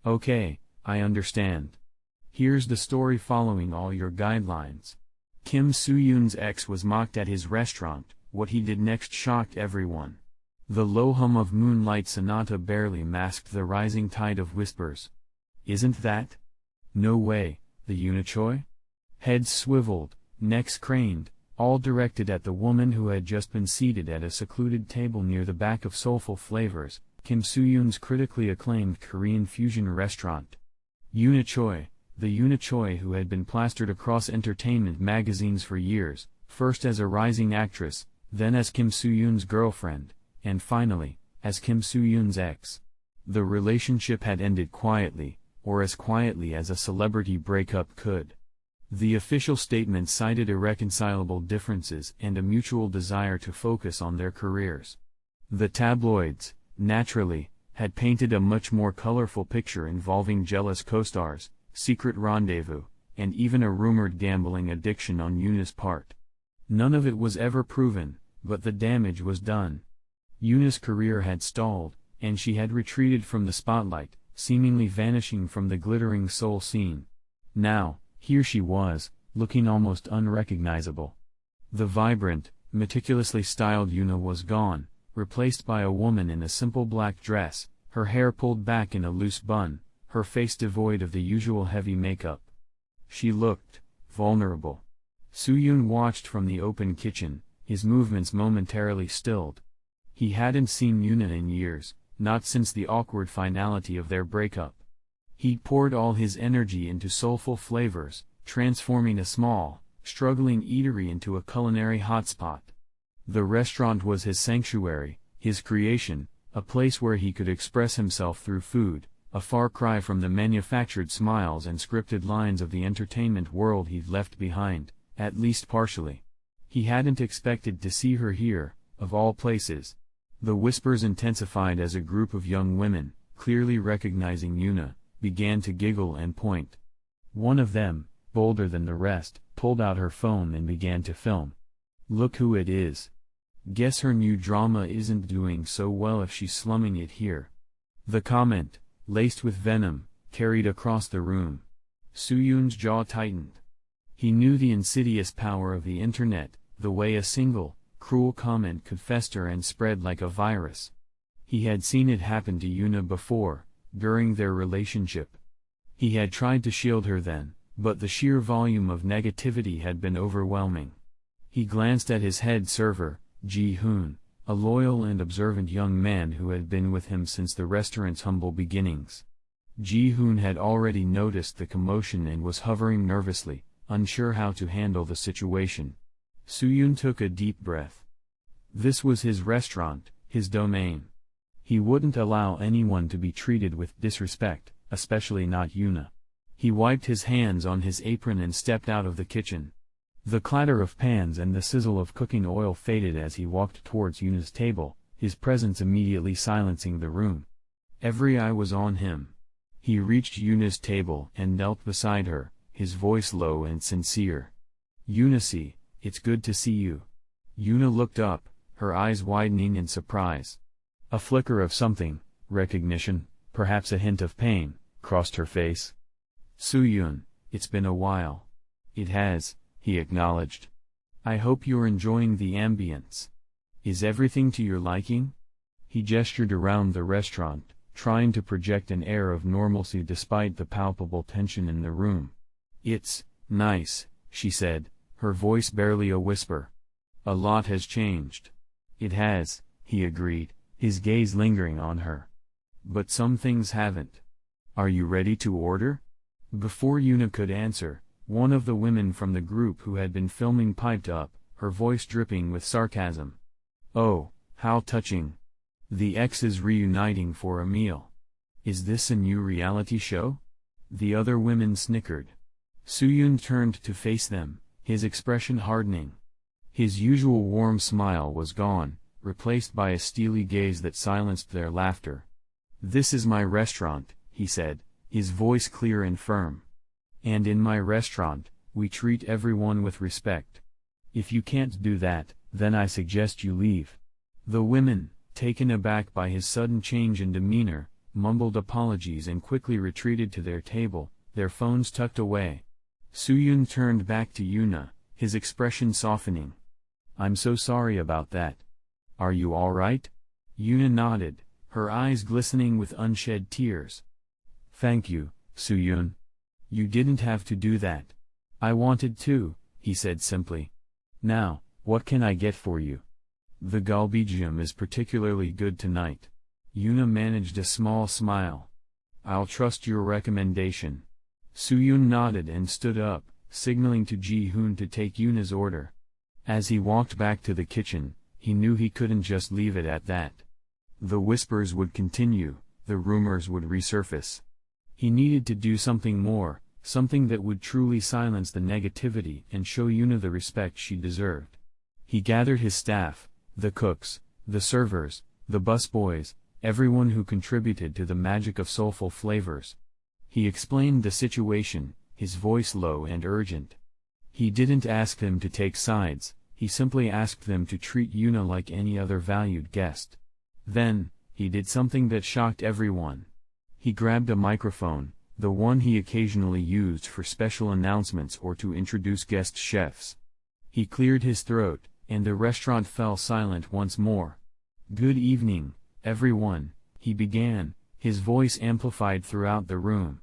Okay, I understand. Here's the story following all your guidelines. Kim Soo-hyun's ex was mocked at his restaurant. What he did next shocked everyone. The low hum of Moonlight Sonata barely masked the rising tide of whispers. Isn't that? No way, the Unichoi? Heads swiveled, necks craned, all directed at the woman who had just been seated at a secluded table near the back of Soulful Flavors, Kim Soo-hyun's critically acclaimed Korean fusion restaurant. Unichoi, the Unichoi who had been plastered across entertainment magazines for years, first as a rising actress, then as Kim Soo-hyun's girlfriend, and finally, as Kim Soo-hyun's ex. The relationship had ended quietly, or as quietly as a celebrity breakup could. The official statement cited irreconcilable differences and a mutual desire to focus on their careers. The tabloids, naturally, had painted a much more colorful picture involving jealous co-stars, secret rendezvous, and even a rumored gambling addiction on Yuna's part. None of it was ever proven, but the damage was done. Yuna's career had stalled, and she had retreated from the spotlight, seemingly vanishing from the glittering Seoul scene. Now, here she was, looking almost unrecognizable. The vibrant, meticulously styled Yuna was gone, replaced by a woman in a simple black dress, her hair pulled back in a loose bun, her face devoid of the usual heavy makeup. She looked vulnerable. Soo-hyun watched from the open kitchen, his movements momentarily stilled. He hadn't seen Yuna in years, not since the awkward finality of their breakup. He'd poured all his energy into Soulful Flavors, transforming a small, struggling eatery into a culinary hotspot. The restaurant was his sanctuary, his creation, a place where he could express himself through food, a far cry from the manufactured smiles and scripted lines of the entertainment world he'd left behind, at least partially. He hadn't expected to see her here, of all places. The whispers intensified as a group of young women, clearly recognizing Yuna, began to giggle and point. One of them, bolder than the rest, pulled out her phone and began to film. Look who it is. Guess her new drama isn't doing so well if she's slumming it here. The comment, laced with venom, carried across the room. Soo-hyun's jaw tightened. He knew the insidious power of the internet, the way a single, cruel comment could fester and spread like a virus. He had seen it happen to Yuna before, during their relationship. He had tried to shield her then, but the sheer volume of negativity had been overwhelming. He glanced at his head server, Ji-hoon, a loyal and observant young man who had been with him since the restaurant's humble beginnings. Ji-hoon had already noticed the commotion and was hovering nervously, unsure how to handle the situation. Soo-hyun took a deep breath. This was his restaurant, his domain. He wouldn't allow anyone to be treated with disrespect, especially not Yuna. He wiped his hands on his apron and stepped out of the kitchen. The clatter of pans and the sizzle of cooking oil faded as he walked towards Yuna's table, his presence immediately silencing the room. Every eye was on him. He reached Yuna's table and knelt beside her, his voice low and sincere. "Eunice, it's good to see you." Yuna looked up, her eyes widening in surprise. A flicker of something, recognition, perhaps a hint of pain, crossed her face. "Soo-hyun, it's been a while." "It has," he acknowledged. "I hope you're enjoying the ambience. Is everything to your liking?" He gestured around the restaurant, trying to project an air of normalcy despite the palpable tension in the room. "It's nice," she said, her voice barely a whisper. "A lot has changed." "It has," he agreed, his gaze lingering on her. "But some things haven't. Are you ready to order?" Before Yuna could answer, one of the women from the group who had been filming piped up, her voice dripping with sarcasm. "Oh, how touching. The exes reuniting for a meal. Is this a new reality show?" The other women snickered. Soo-hyun turned to face them, his expression hardening. His usual warm smile was gone, replaced by a steely gaze that silenced their laughter. "This is my restaurant," he said, his voice clear and firm. "And in my restaurant, we treat everyone with respect. If you can't do that, then I suggest you leave." The women, taken aback by his sudden change in demeanor, mumbled apologies and quickly retreated to their table, their phones tucked away. Soo-hyun turned back to Yoona, his expression softening. "I'm so sorry about that. Are you all right?" Yoona nodded, her eyes glistening with unshed tears. "Thank you, Soo-hyun. You didn't have to do that. I wanted to," he said simply. "Now, what can I get for you?" "The galbijam is particularly good tonight." Yoona managed a small smile. "I'll trust your recommendation." Soo-hyun nodded and stood up, signaling to Ji-hoon to take Yoona's order. As he walked back to the kitchen, he knew he couldn't just leave it at that. The whispers would continue, the rumors would resurface. He needed to do something more, something that would truly silence the negativity and show Yoona the respect she deserved. He gathered his staff, the cooks, the servers, the busboys, everyone who contributed to the magic of soulful flavors. He explained the situation, his voice low and urgent. He didn't ask them to take sides, he simply asked them to treat Yoona like any other valued guest. Then, he did something that shocked everyone. He grabbed a microphone, the one he occasionally used for special announcements or to introduce guest chefs. He cleared his throat, and the restaurant fell silent once more. "Good evening, everyone," he began, his voice amplified throughout the room.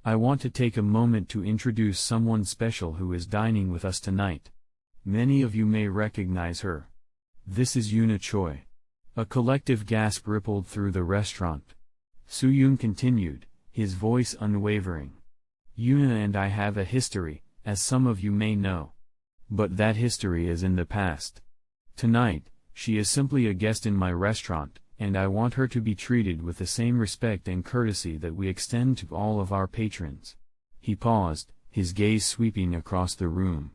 "I want to take a moment to introduce someone special who is dining with us tonight. Many of you may recognize her. This is Yoona Choi." A collective gasp rippled through the restaurant. Soo-hyun continued, his voice unwavering. "Yoona and I have a history, as some of you may know. But that history is in the past. Tonight, she is simply a guest in my restaurant, and I want her to be treated with the same respect and courtesy that we extend to all of our patrons." He paused, his gaze sweeping across the room.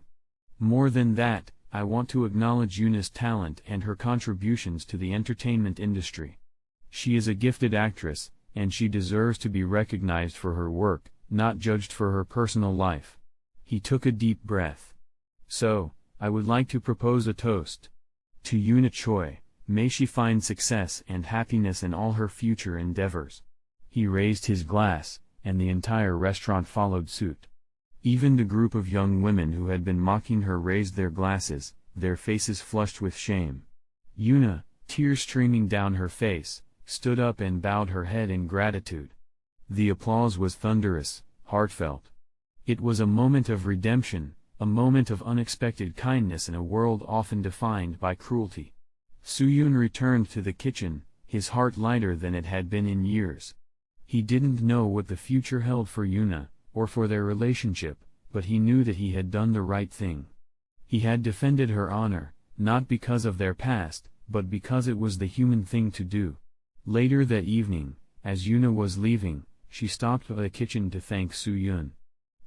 "More than that, I want to acknowledge Yoona's talent and her contributions to the entertainment industry. She is a gifted actress, and she deserves to be recognized for her work, not judged for her personal life." He took a deep breath. "So, I would like to propose a toast. To Yoona Choi, may she find success and happiness in all her future endeavors." He raised his glass, and the entire restaurant followed suit. Even the group of young women who had been mocking her raised their glasses, their faces flushed with shame. Yoona, tears streaming down her face, stood up and bowed her head in gratitude. The applause was thunderous, heartfelt. It was a moment of redemption, a moment of unexpected kindness in a world often defined by cruelty. Soo-hyun returned to the kitchen, his heart lighter than it had been in years. He didn't know what the future held for Yoona, or for their relationship, but he knew that he had done the right thing. He had defended her honor, not because of their past, but because it was the human thing to do. Later that evening, as Yoona was leaving, she stopped by the kitchen to thank Soo-hyun.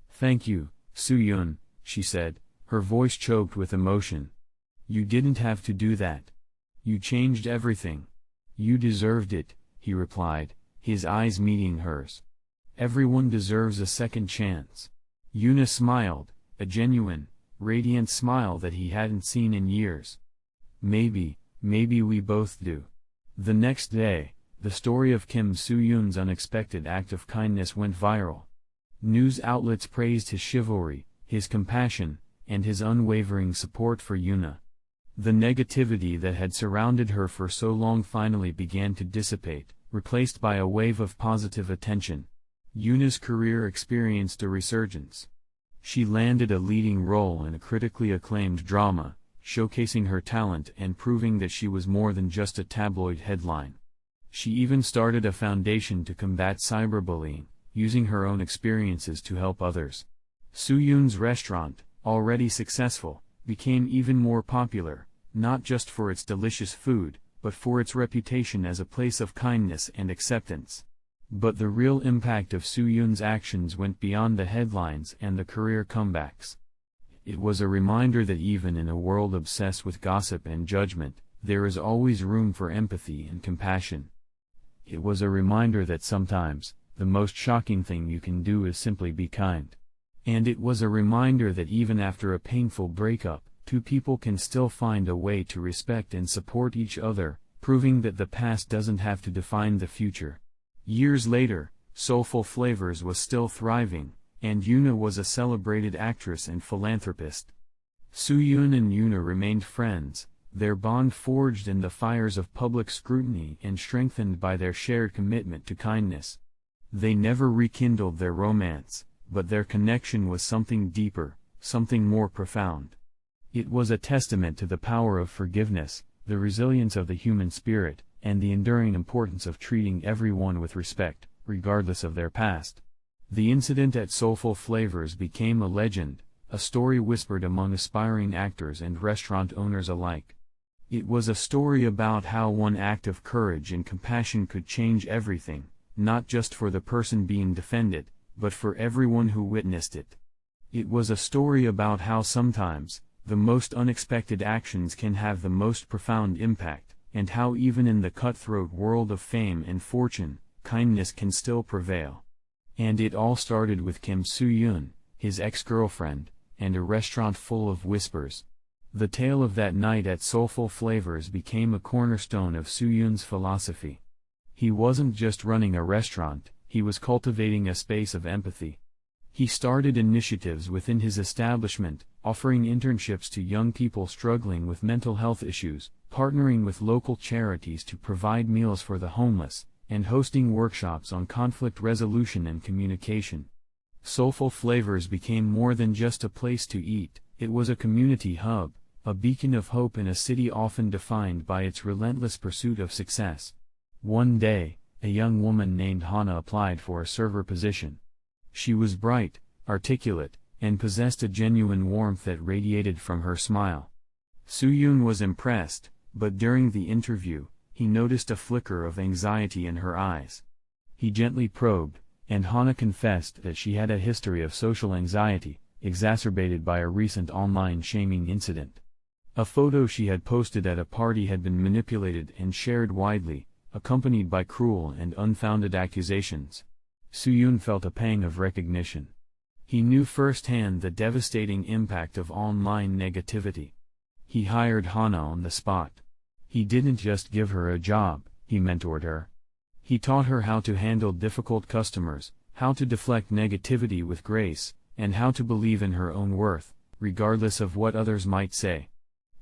"Thank you, Soo-hyun," she said, her voice choked with emotion. "You didn't have to do that. You changed everything." "You deserved it," he replied, his eyes meeting hers. "Everyone deserves a second chance." Yoona smiled, a genuine, radiant smile that he hadn't seen in years. Maybe we both do." The next day, the story of Kim Soo-hyun's unexpected act of kindness went viral. News outlets praised his chivalry, his compassion, and his unwavering support for Yoona. The negativity that had surrounded her for so long finally began to dissipate, replaced by a wave of positive attention. Yoona's career experienced a resurgence. She landed a leading role in a critically acclaimed drama, showcasing her talent and proving that she was more than just a tabloid headline. She even started a foundation to combat cyberbullying, using her own experiences to help others. Soo-hyun's restaurant, already successful, became even more popular, not just for its delicious food, but for its reputation as a place of kindness and acceptance. But the real impact of Soo-hyun's actions went beyond the headlines and the career comebacks. It was a reminder that even in a world obsessed with gossip and judgment, there is always room for empathy and compassion. It was a reminder that sometimes, the most shocking thing you can do is simply be kind. And it was a reminder that even after a painful breakup, two people can still find a way to respect and support each other, proving that the past doesn't have to define the future. Years later, Soulful Flavors was still thriving, and Yoona was a celebrated actress and philanthropist. Soo-hyun and Yoona remained friends, their bond forged in the fires of public scrutiny and strengthened by their shared commitment to kindness. They never rekindled their romance, but their connection was something deeper, something more profound. It was a testament to the power of forgiveness, the resilience of the human spirit, and the enduring importance of treating everyone with respect, regardless of their past. The incident at Soulful Flavors became a legend, a story whispered among aspiring actors and restaurant owners alike. It was a story about how one act of courage and compassion could change everything, not just for the person being defended, but for everyone who witnessed it. It was a story about how sometimes, the most unexpected actions can have the most profound impact, and how even in the cutthroat world of fame and fortune, kindness can still prevail. And it all started with Kim Soo-hyun, his ex-girlfriend, and a restaurant full of whispers. The tale of that night at Soulful Flavors became a cornerstone of Soo-hyun's philosophy. He wasn't just running a restaurant, he was cultivating a space of empathy. He started initiatives within his establishment, offering internships to young people struggling with mental health issues, partnering with local charities to provide meals for the homeless, and hosting workshops on conflict resolution and communication. Soulful Flavors became more than just a place to eat, it was a community hub, a beacon of hope in a city often defined by its relentless pursuit of success. One day, a young woman named Hana applied for a server position. She was bright, articulate, and possessed a genuine warmth that radiated from her smile. Soo-hyun was impressed, but during the interview, he noticed a flicker of anxiety in her eyes. He gently probed, and Hana confessed that she had a history of social anxiety, exacerbated by a recent online shaming incident. A photo she had posted at a party had been manipulated and shared widely, accompanied by cruel and unfounded accusations. Soo-hyun felt a pang of recognition. He knew firsthand the devastating impact of online negativity. He hired Hana on the spot. He didn't just give her a job, he mentored her. He taught her how to handle difficult customers, how to deflect negativity with grace, and how to believe in her own worth, regardless of what others might say.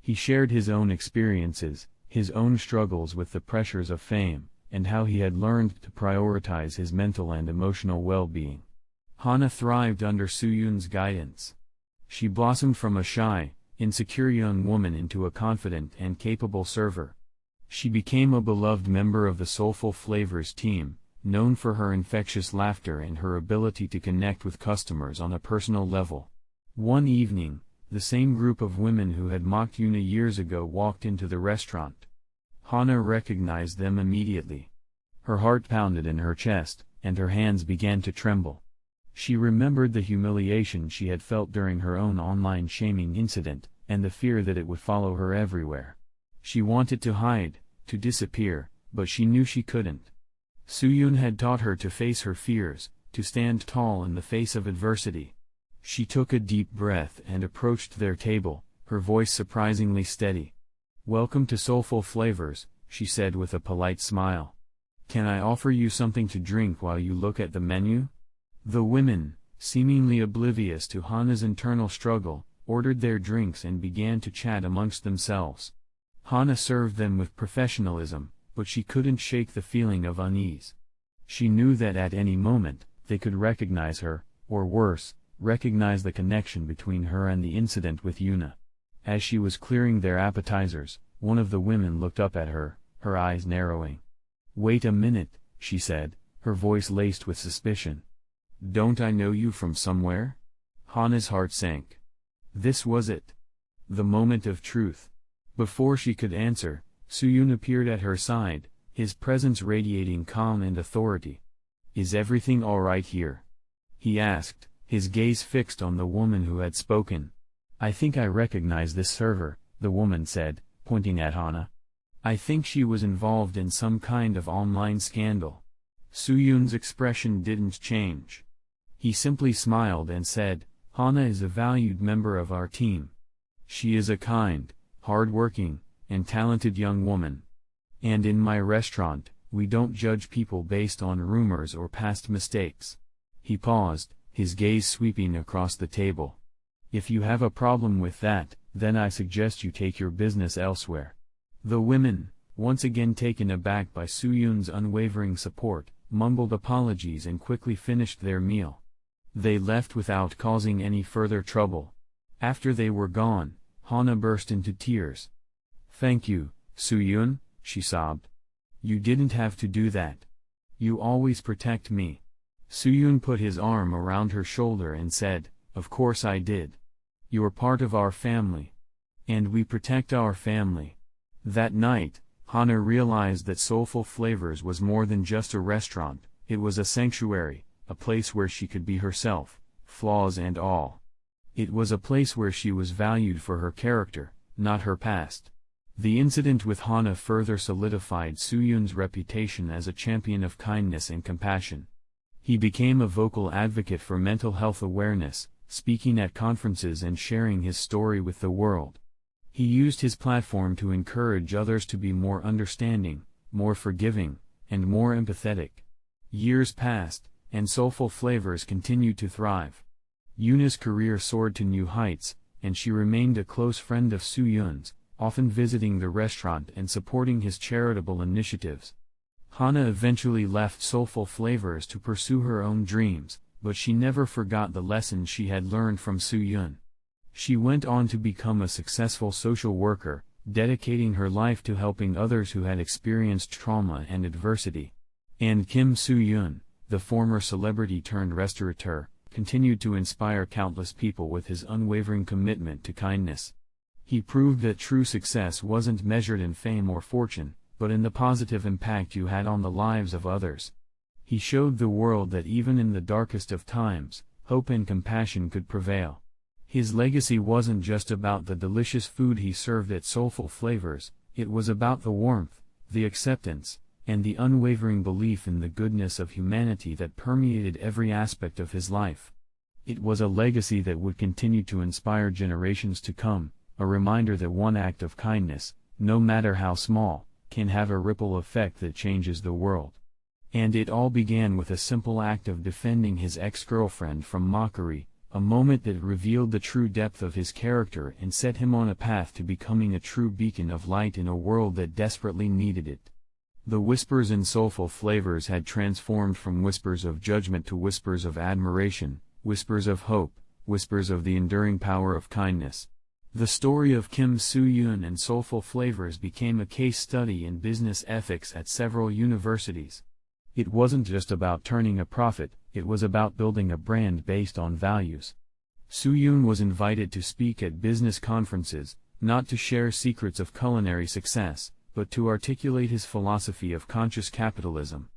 He shared his own experiences, his own struggles with the pressures of fame, and how he had learned to prioritize his mental and emotional well-being. Hana thrived under Soo-hyun's guidance. She blossomed from a shy, insecure young woman into a confident and capable server. She became a beloved member of the Soulful Flavors team, known for her infectious laughter and her ability to connect with customers on a personal level. One evening, the same group of women who had mocked Yoona years ago walked into the restaurant. Hana recognized them immediately. Her heart pounded in her chest, and her hands began to tremble. She remembered the humiliation she had felt during her own online shaming incident, and the fear that it would follow her everywhere. She wanted to hide, to disappear, but she knew she couldn't. Soo-hyun had taught her to face her fears, to stand tall in the face of adversity. She took a deep breath and approached their table, her voice surprisingly steady. "Welcome to Soulful Flavors," she said with a polite smile. "Can I offer you something to drink while you look at the menu?" The women, seemingly oblivious to Hana's internal struggle, ordered their drinks and began to chat amongst themselves. Hana served them with professionalism, but she couldn't shake the feeling of unease. She knew that at any moment, they could recognize her, or worse, recognize the connection between her and the incident with Yoona. As she was clearing their appetizers, one of the women looked up at her, her eyes narrowing. "Wait a minute," she said, her voice laced with suspicion. "Don't I know you from somewhere?" Hana's heart sank. This was it. The moment of truth. Before she could answer, Soo-hyun appeared at her side, his presence radiating calm and authority. "Is everything all right here?" he asked, his gaze fixed on the woman who had spoken. "I think I recognize this server," the woman said, pointing at Hana. "I think she was involved in some kind of online scandal." Soo-hyun's expression didn't change. He simply smiled and said, "Hana is a valued member of our team. She is a kind, hard-working, and talented young woman. And in my restaurant, We don't judge people based on rumors or past mistakes. He paused, his gaze sweeping across the table. If you have a problem with that, then I suggest you take your business elsewhere. The women, once again taken aback by Soo-hyun's unwavering support, mumbled apologies and quickly finished their meal. They left without causing any further trouble. After they were gone, Hana burst into tears. "Thank you, Soo-hyun," she sobbed. "You didn't have to do that. You always protect me." Soo-hyun put his arm around her shoulder and said, "Of course I did. You're part of our family. And we protect our family." That night, Hana realized that Soulful Flavors was more than just a restaurant, it was a sanctuary, a place where she could be herself, flaws and all. It was a place where she was valued for her character, not her past. The incident with Hana further solidified Soo-hyun's reputation as a champion of kindness and compassion. He became a vocal advocate for mental health awareness, speaking at conferences and sharing his story with the world. He used his platform to encourage others to be more understanding, more forgiving, and more empathetic. Years passed, and Soulful Flavors continued to thrive. Yuna's career soared to new heights, and she remained a close friend of Soo-hyun's, often visiting the restaurant and supporting his charitable initiatives. Hana eventually left Soulful Flavors to pursue her own dreams, but she never forgot the lessons she had learned from Soo-hyun. She went on to become a successful social worker, dedicating her life to helping others who had experienced trauma and adversity. And Kim Soo-hyun, the former celebrity-turned-restaurateur, continued to inspire countless people with his unwavering commitment to kindness. He proved that true success wasn't measured in fame or fortune, but in the positive impact you had on the lives of others. He showed the world that even in the darkest of times, hope and compassion could prevail. His legacy wasn't just about the delicious food he served at Soulful Flavors, it was about the warmth, the acceptance, and the unwavering belief in the goodness of humanity that permeated every aspect of his life. It was a legacy that would continue to inspire generations to come, a reminder that one act of kindness, no matter how small, can have a ripple effect that changes the world. And it all began with a simple act of defending his ex-girlfriend from mockery, a moment that revealed the true depth of his character and set him on a path to becoming a true beacon of light in a world that desperately needed it. The whispers in Soulful Flavors had transformed from whispers of judgment to whispers of admiration, whispers of hope, whispers of the enduring power of kindness. The story of Kim Soo-hyun and Soulful Flavors became a case study in business ethics at several universities. It wasn't just about turning a profit, it was about building a brand based on values. Soo-hyun was invited to speak at business conferences, not to share secrets of culinary success, but to articulate his philosophy of conscious capitalism.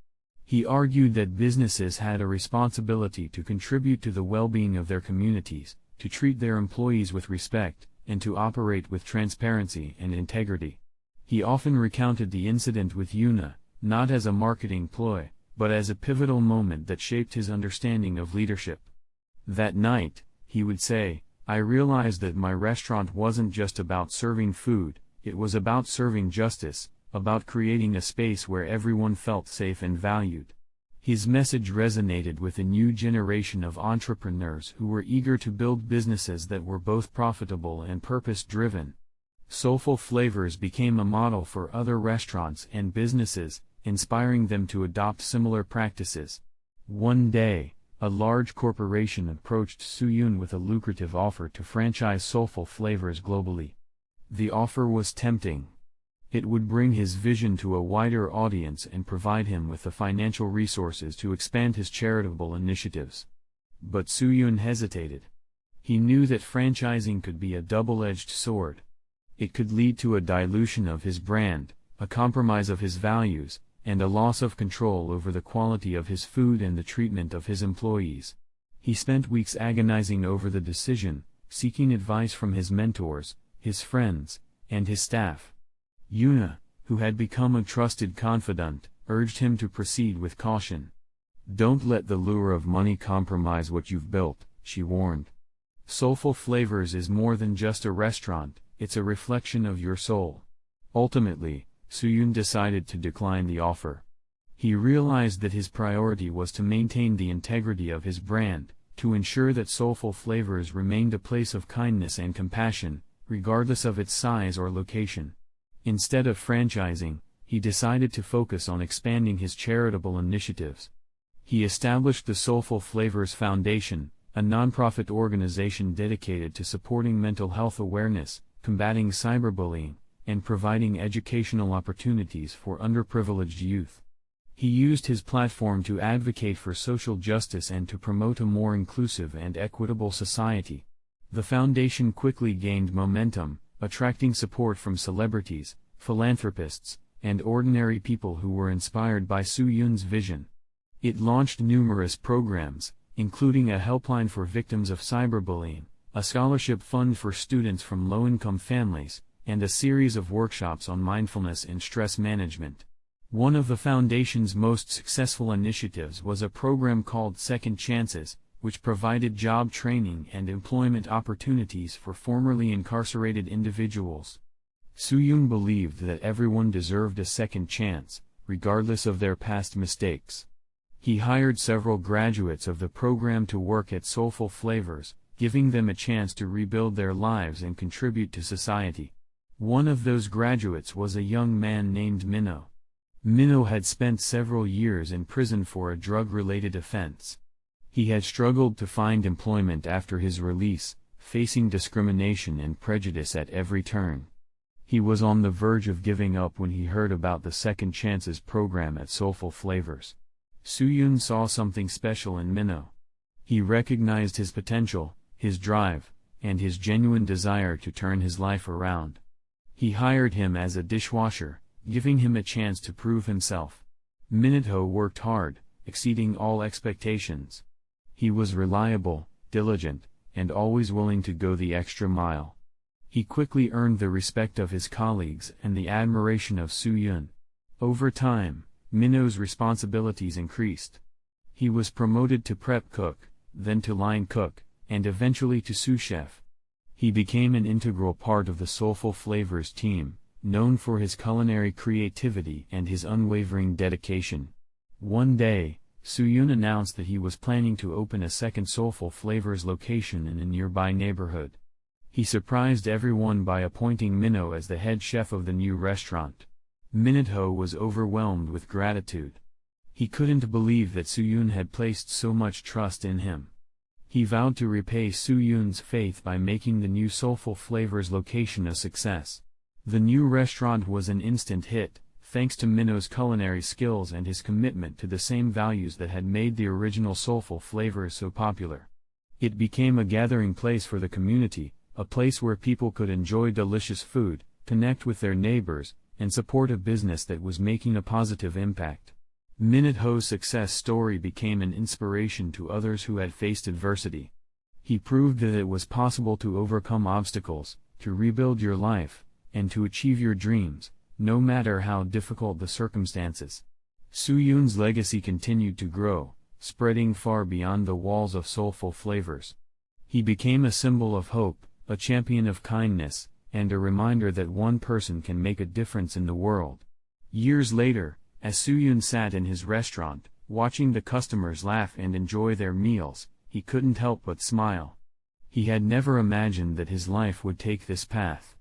He argued that businesses had a responsibility to contribute to the well-being of their communities, to treat their employees with respect, and to operate with transparency and integrity. He often recounted the incident with Yuna, not as a marketing ploy, but as a pivotal moment that shaped his understanding of leadership. That night, he would say, "I realized that my restaurant wasn't just about serving food, it was about serving justice, about creating a space where everyone felt safe and valued." His message resonated with a new generation of entrepreneurs who were eager to build businesses that were both profitable and purpose-driven. Soulful Flavors became a model for other restaurants and businesses, inspiring them to adopt similar practices. One day, a large corporation approached Soo-hyun with a lucrative offer to franchise Soulful Flavors globally. The offer was tempting. It would bring his vision to a wider audience and provide him with the financial resources to expand his charitable initiatives. But Soo-hyun hesitated. He knew that franchising could be a double-edged sword. It could lead to a dilution of his brand, a compromise of his values, and a loss of control over the quality of his food and the treatment of his employees. He spent weeks agonizing over the decision, seeking advice from his mentors, his friends, and his staff. Yuna, who had become a trusted confidant, urged him to proceed with caution. "Don't let the lure of money compromise what you've built," she warned. Soulful Flavors is more than just a restaurant, it's a reflection of your soul. Ultimately, Soo-hyun decided to decline the offer. He realized that his priority was to maintain the integrity of his brand, to ensure that Soulful Flavors remained a place of kindness and compassion, regardless of its size or location. Instead of franchising, he decided to focus on expanding his charitable initiatives. He established the Soulful Flavors Foundation, a nonprofit organization dedicated to supporting mental health awareness, combating cyberbullying, and providing educational opportunities for underprivileged youth. He used his platform to advocate for social justice and to promote a more inclusive and equitable society. The foundation quickly gained momentum, attracting support from celebrities, philanthropists, and ordinary people who were inspired by Soo-hyun's vision. It launched numerous programs, including a helpline for victims of cyberbullying, a scholarship fund for students from low-income families, and a series of workshops on mindfulness and stress management. One of the foundation's most successful initiatives was a program called Second Chances, which provided job training and employment opportunities for formerly incarcerated individuals. Soo-hyun believed that everyone deserved a second chance, regardless of their past mistakes. He hired several graduates of the program to work at Soulful Flavors, giving them a chance to rebuild their lives and contribute to society. One of those graduates was a young man named Minho. Minho had spent several years in prison for a drug-related offense. He had struggled to find employment after his release, facing discrimination and prejudice at every turn. He was on the verge of giving up when he heard about the Second Chances program at Soulful Flavors. Soo-hyun saw something special in Minho. He recognized his potential, his drive, and his genuine desire to turn his life around. He hired him as a dishwasher, giving him a chance to prove himself. Minho worked hard, exceeding all expectations. He was reliable, diligent, and always willing to go the extra mile. He quickly earned the respect of his colleagues and the admiration of Soo-hyun. Over time, Minho's responsibilities increased. He was promoted to prep cook, then to line cook, and eventually to sous chef. He became an integral part of the Soulful Flavors team, known for his culinary creativity and his unwavering dedication. One day, Soo-hyun announced that he was planning to open a second Soulful Flavors location in a nearby neighborhood. He surprised everyone by appointing Minho as the head chef of the new restaurant. Minho was overwhelmed with gratitude. He couldn't believe that Soo-hyun had placed so much trust in him. He vowed to repay Soo-hyun's faith by making the new Soulful Flavors location a success. The new restaurant was an instant hit, thanks to Minho's culinary skills and his commitment to the same values that had made the original Soulful Flavors so popular. It became a gathering place for the community, a place where people could enjoy delicious food, connect with their neighbors, and support a business that was making a positive impact. Minho's success story became an inspiration to others who had faced adversity. He proved that it was possible to overcome obstacles, to rebuild your life, and to achieve your dreams, no matter how difficult the circumstances. Soo-hyun's legacy continued to grow, spreading far beyond the walls of Soulful Flavors. He became a symbol of hope, a champion of kindness, and a reminder that one person can make a difference in the world. Years later, as Soo-hyun sat in his restaurant, watching the customers laugh and enjoy their meals, he couldn't help but smile. He had never imagined that his life would take this path.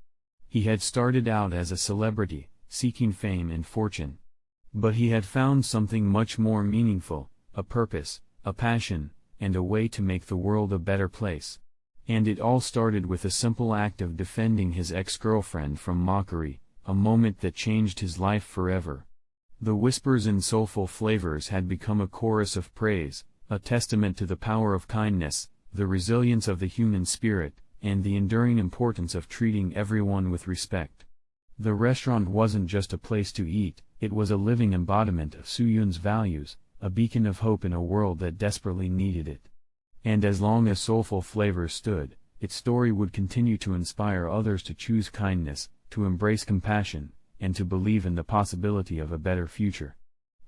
He had started out as a celebrity, seeking fame and fortune. But he had found something much more meaningful, a purpose, a passion, and a way to make the world a better place. And it all started with a simple act of defending his ex-girlfriend from mockery, a moment that changed his life forever. The whispers in Soulful Flavors had become a chorus of praise, a testament to the power of kindness, the resilience of the human spirit, and the enduring importance of treating everyone with respect. The restaurant wasn't just a place to eat, it was a living embodiment of Soo-hyun's values, a beacon of hope in a world that desperately needed it. And as long as Soulful Flavors stood, its story would continue to inspire others to choose kindness, to embrace compassion, and to believe in the possibility of a better future.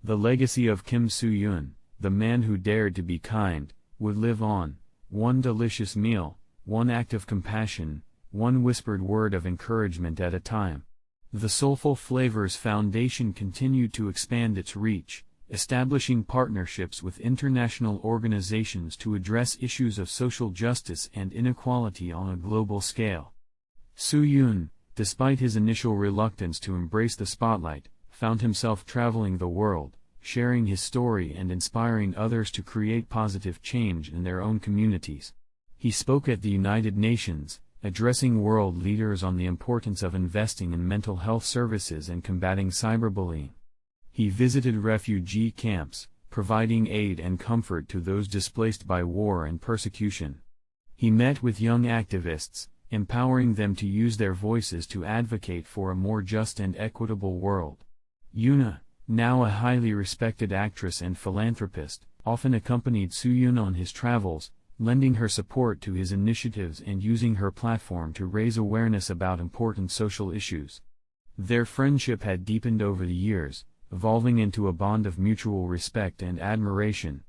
The legacy of Kim Soo-hyun, the man who dared to be kind, would live on, one delicious meal, one act of compassion, one whispered word of encouragement at a time. The Soulful Flavors Foundation continued to expand its reach, establishing partnerships with international organizations to address issues of social justice and inequality on a global scale. Soo-hyun, despite his initial reluctance to embrace the spotlight, found himself traveling the world, sharing his story and inspiring others to create positive change in their own communities. He spoke at the United Nations, addressing world leaders on the importance of investing in mental health services and combating cyberbullying. He visited refugee camps, providing aid and comfort to those displaced by war and persecution. He met with young activists, empowering them to use their voices to advocate for a more just and equitable world. Yoona, now a highly respected actress and philanthropist, often accompanied Soo-hyun on his travels, lending her support to his initiatives and using her platform to raise awareness about important social issues. Their friendship had deepened over the years, evolving into a bond of mutual respect and admiration.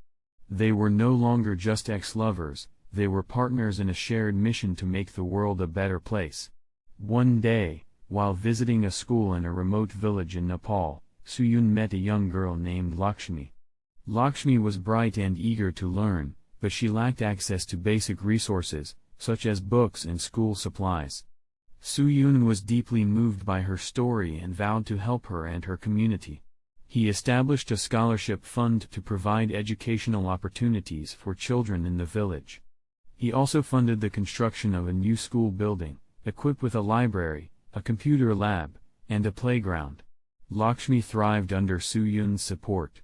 They were no longer just ex-lovers, they were partners in a shared mission to make the world a better place. One day, while visiting a school in a remote village in Nepal, Soo-hyun met a young girl named Lakshmi. Lakshmi was bright and eager to learn, but she lacked access to basic resources, such as books and school supplies. Soo-hyun was deeply moved by her story and vowed to help her and her community. He established a scholarship fund to provide educational opportunities for children in the village. He also funded the construction of a new school building, equipped with a library, a computer lab, and a playground. Lakshmi thrived under Soo-hyun's support.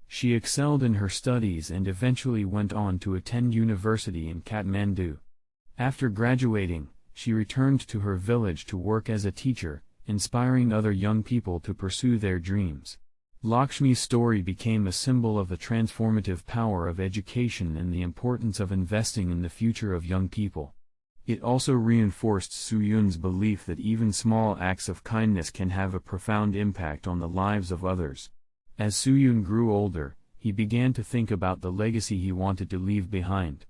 She excelled in her studies and eventually went on to attend university in Kathmandu. After graduating, she returned to her village to work as a teacher, inspiring other young people to pursue their dreams. Lakshmi's story became a symbol of the transformative power of education and the importance of investing in the future of young people. It also reinforced Soo-hyun's belief that even small acts of kindness can have a profound impact on the lives of others. As Soo-hyun grew older, he began to think about the legacy he wanted to leave behind.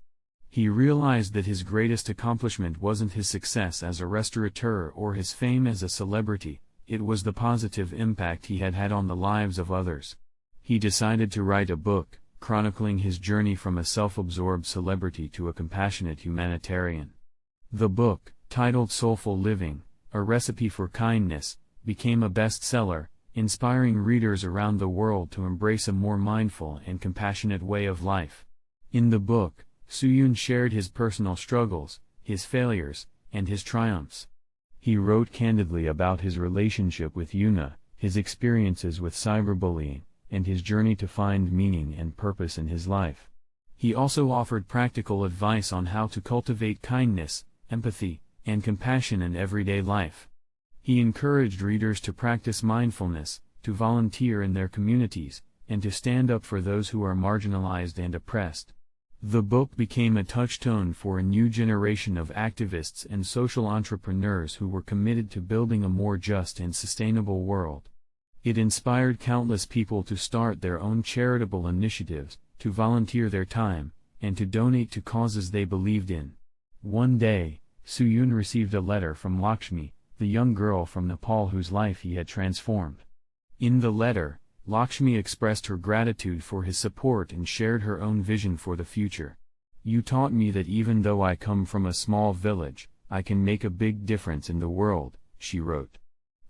He realized that his greatest accomplishment wasn't his success as a restaurateur or his fame as a celebrity. It was the positive impact he had had on the lives of others. He decided to write a book, chronicling his journey from a self-absorbed celebrity to a compassionate humanitarian. The book, titled Soulful Living, A Recipe for Kindness, became a bestseller, inspiring readers around the world to embrace a more mindful and compassionate way of life. In the book, Soo-hyun shared his personal struggles, his failures, and his triumphs. He wrote candidly about his relationship with Yoona, his experiences with cyberbullying, and his journey to find meaning and purpose in his life. He also offered practical advice on how to cultivate kindness, empathy, and compassion in everyday life. He encouraged readers to practice mindfulness, to volunteer in their communities, and to stand up for those who are marginalized and oppressed. The book became a touchstone for a new generation of activists and social entrepreneurs who were committed to building a more just and sustainable world. It inspired countless people to start their own charitable initiatives, to volunteer their time, and to donate to causes they believed in. One day, Soo-hyun received a letter from Lakshmi, the young girl from Nepal whose life he had transformed. In the letter, Lakshmi expressed her gratitude for his support and shared her own vision for the future. "You taught me that even though I come from a small village, I can make a big difference in the world," she wrote.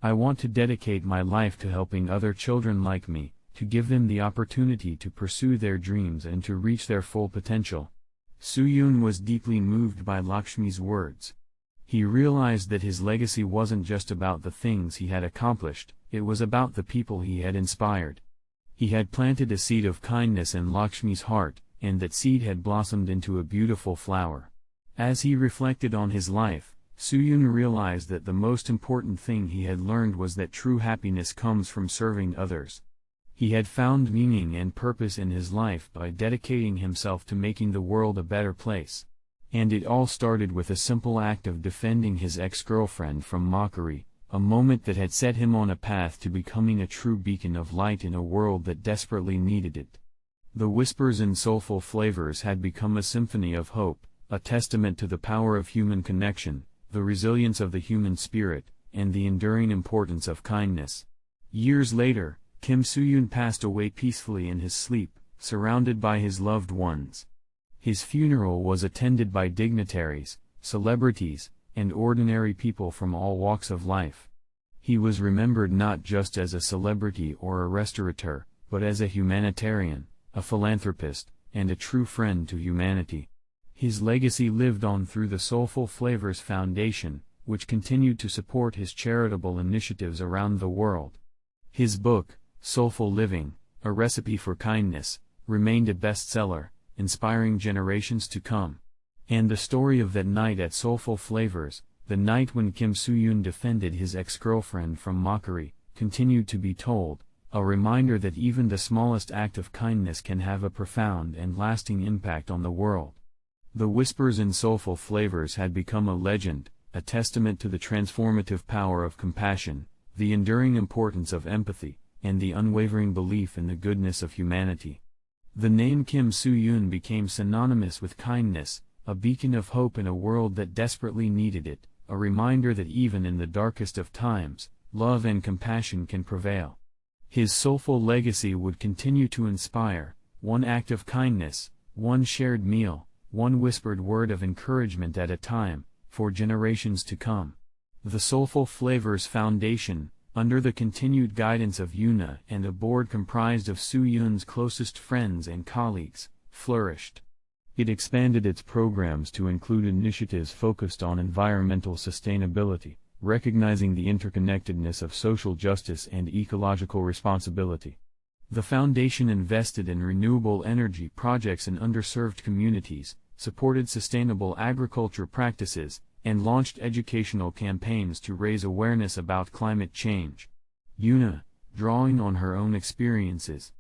"I want to dedicate my life to helping other children like me, to give them the opportunity to pursue their dreams and to reach their full potential." Soo-hyun was deeply moved by Lakshmi's words. He realized that his legacy wasn't just about the things he had accomplished, it was about the people he had inspired. He had planted a seed of kindness in Lakshmi's heart, and that seed had blossomed into a beautiful flower. As he reflected on his life, Soo-hyun realized that the most important thing he had learned was that true happiness comes from serving others. He had found meaning and purpose in his life by dedicating himself to making the world a better place. And it all started with a simple act of defending his ex-girlfriend from mockery, a moment that had set him on a path to becoming a true beacon of light in a world that desperately needed it. The whispers and soulful flavors had become a symphony of hope, a testament to the power of human connection, the resilience of the human spirit, and the enduring importance of kindness. Years later, Kim Soo-hyun passed away peacefully in his sleep, surrounded by his loved ones. His funeral was attended by dignitaries, celebrities, and ordinary people from all walks of life. He was remembered not just as a celebrity or a restaurateur, but as a humanitarian, a philanthropist, and a true friend to humanity. His legacy lived on through the Soulful Flavors Foundation, which continued to support his charitable initiatives around the world. His book, Soulful Living, A Recipe for Kindness, remained a bestseller, inspiring generations to come. And the story of that night at Soulful Flavors, the night when Kim Soo-hyun defended his ex-girlfriend from mockery, continued to be told, a reminder that even the smallest act of kindness can have a profound and lasting impact on the world. The whispers in Soulful Flavors had become a legend, a testament to the transformative power of compassion, the enduring importance of empathy, and the unwavering belief in the goodness of humanity. The name Kim Soo-hyun became synonymous with kindness, a beacon of hope in a world that desperately needed it, a reminder that even in the darkest of times, love and compassion can prevail. His soulful legacy would continue to inspire, one act of kindness, one shared meal, one whispered word of encouragement at a time, for generations to come. The Soulful Flavors Foundation, under the continued guidance of Yoona and a board comprised of Soo-hyun's closest friends and colleagues, flourished. It expanded its programs to include initiatives focused on environmental sustainability, recognizing the interconnectedness of social justice and ecological responsibility. The foundation invested in renewable energy projects in underserved communities, supported sustainable agriculture practices, and launched educational campaigns to raise awareness about climate change. Yoona, drawing on her own experiences,